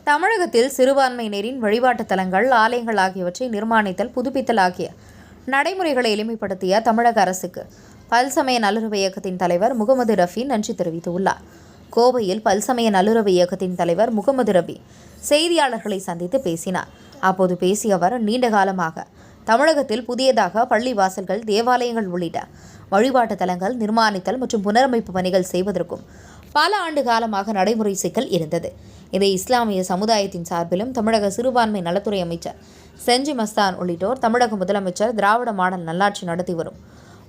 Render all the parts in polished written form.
தமிழகத்தில் சிறுபான்மையினரின் வழிபாட்டு தலங்கள், ஆலயங்கள் ஆகியவற்றை நிர்மாணித்தல், புதுப்பித்தல் ஆகிய நடைமுறைகளை எளிமைப்படுத்திய தமிழக அரசுக்கு பல்சமய நல்லுறவு இயக்கத்தின் தலைவர் முகமது ரஃபி நன்றி தெரிவித்துள்ளார். கோவையில் பல்சமய நல்லுறவு இயக்கத்தின் தலைவர் முகமது ரஃபி செய்தியாளர்களை சந்தித்து பேசினார். அப்போது பேசிய அவர், நீண்ட காலமாக தமிழகத்தில் புதியதாக பள்ளி வாசல்கள், தேவாலயங்கள் உள்ளிட்ட வழிபாட்டு தலங்கள் நிர்மாணித்தல் மற்றும் புனரமைப்பு பணிகள் செய்வதற்கும் பல ஆண்டு காலமாக நடைமுறை சிக்கல் இருந்தது. இதை இஸ்லாமிய சமுதாயத்தின் சார்பிலும் தமிழக சிறுபான்மை நலத்துறை அமைச்சர் செஞ்சி மஸ்தான் உள்ளிட்டோர் தமிழக முதலமைச்சர் திராவிட மாடல் நல்லாட்சி நடத்தி வரும்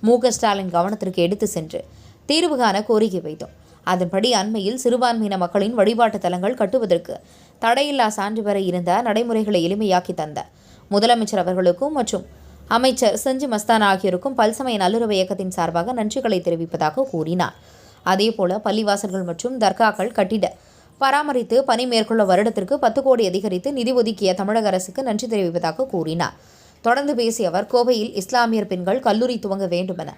மு.க.ஸ்டாலின் கவனத்திற்கு எடுத்து சென்று தீர்வு காண கோரிக்கை வைத்தோம். அதன்படி அண்மையில் சிறுபான்மையின மக்களின் வழிபாட்டு தலங்கள் கட்டுவதற்கு தடையில்லா சான்று பெற இருந்த நடைமுறைகளை எளிமையாக்கி தந்த முதலமைச்சர் அவர்களுக்கும் மற்றும் அமைச்சர் செஞ்சி மஸ்தான் ஆகியோருக்கும் பல்சமய நல்லுறவு இயக்கத்தின் சார்பாக நன்றிகளை தெரிவிப்பதாக கூறினார். அதேபோல பள்ளிவாசல்கள் மற்றும் தர்காக்கள் கட்டிட பராமரித்து பணி மேற்கொள்ள வருடத்திற்கு 10 கோடி அதிகரித்து நிதி ஒதுக்கிய தமிழக அரசுக்கு நன்றி தெரிவிப்பதாக கூறினார். தொடர்ந்து பேசிய அவர், கோவையில் இஸ்லாமியர் பெண்கள் கல்லூரி துவங்க வேண்டுமென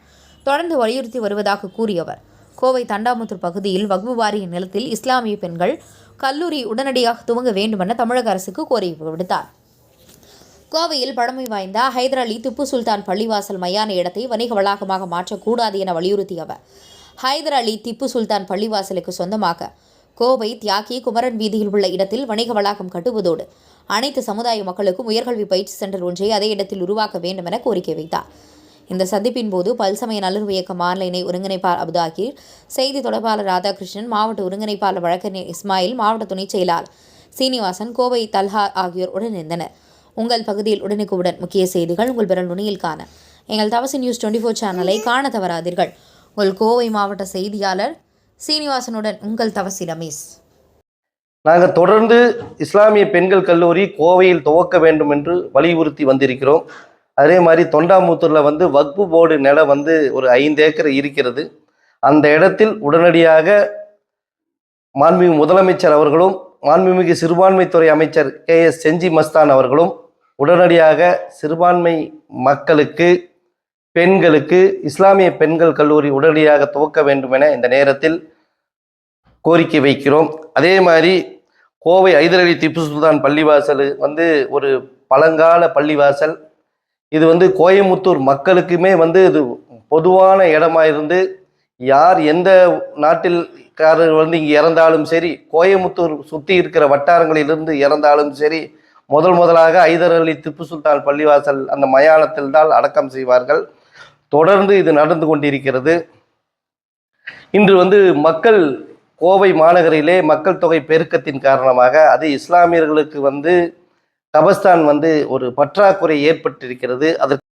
தொடர்ந்து வலியுறுத்தி வருவதாக கூறியவர், கோவை தண்டாமுத்தூர் பகுதியில் வக்ஃபு வாரிய நிலத்தில் இஸ்லாமிய பெண்கள் கல்லூரி உடனடியாக துவங்க வேண்டுமென தமிழக அரசுக்கு கோரிக்கை விடுத்தார். கோவையில் பழமை வாய்ந்த ஹைதர் அலி திப்பு சுல்தான் பள்ளிவாசல் மையான இடத்தை வணிக வளாகமாக மாற்றக்கூடாது என வலியுறுத்திய அவர், ஹைதர் அலி திப்பு சுல்தான் பள்ளிவாசலுக்கு சொந்தமாக கோவை தியாகி குமரன் வீதியில் உள்ள இடத்தில் வணிக வளாகம் கட்டுவதோடு அனைத்து சமுதாய மக்களுக்கும் உயர்கல்வி பயிற்சி சென்டர் ஒன்றை அதே இடத்தில் உருவாக்க வேண்டும் என கோரிக்கை வைத்தார். இந்த சந்திப்பின் போது பல்சமய நல்லுறவு இயக்க ஆன்லைனை ஒருங்கிணைப்பாளர் அபுதாகிர், செய்தி தொடர்பாளர் ராதாகிருஷ்ணன், மாவட்ட ஒருங்கிணைப்பாளர் வழக்கறிஞர் இஸ்மாயில், மாவட்ட துணைச் செயலாளர் சீனிவாசன், கோவை தல்ஹா ஆகியோர் உடனிருந்தனர். உங்கள் பகுதியில் உடனுக்குடன் முக்கிய செய்திகள் உங்கள் விரல் நுனியில் காண எங்கள் தவசி நியூஸ் 24 சேனலை காண தவறாதீர்கள். உங்கள் கோவை மாவட்ட செய்தியாளர் சீனிவாசனுடன் உங்கள் தவசி ரமேஷ். நாங்கள் தொடர்ந்து இஸ்லாமிய பெண்கள் கல்லூரி கோவையில் துவக்க வேண்டும் என்று வலியுறுத்தி வந்திருக்கிறோம். அதே மாதிரி தொண்டாமுத்தூரில் வக்ஃபு போர்டு நிலம் ஒரு 5 ஏக்கர் இருக்கிறது. அந்த இடத்தில் உடனடியாக மாண்புமிகு முதலமைச்சர் அவர்களும் மாண்புமிகு சிறுபான்மைத்துறை அமைச்சர் K.S. செஞ்சி மஸ்தான் அவர்களும் உடனடியாக சிறுபான்மை மக்களுக்கு, பெண்களுக்கு இஸ்லாமிய பெண்கள் கல்லூரி உடனடியாக துவக்க வேண்டும் என இந்த நேரத்தில் கோரிக்கை வைக்கிறோம். அதே மாதிரி கோவை ஹைதர் அலி திப்பு சுல்தான் பள்ளிவாசல் ஒரு பழங்கால பள்ளிவாசல். இது கோயமுத்தூர் மக்களுக்குமே இது பொதுவான இடமா இருந்து, யார் எந்த நாட்டில்காரர் இங்கே இறந்தாலும் சரி, கோயமுத்தூர் சுற்றி இருக்கிற வட்டாரங்களிலிருந்து இறந்தாலும் சரி, முதலாக ஹைதர் அலி திப்பு சுல்தான் பள்ளிவாசல் அந்த மயானத்தில் தான் அடக்கம் செய்வார்கள். தொடர்ந்து இது நடந்து கொண்டிருக்கிறது. இன்று மக்கள் கோவை மாநகரிலே மக்கள் தொகை பெருக்கத்தின் காரணமாக அது இஸ்லாமியர்களுக்கு கபஸ்தான் ஒரு பற்றாக்குறை ஏற்பட்டிருக்கிறது. அதற்கு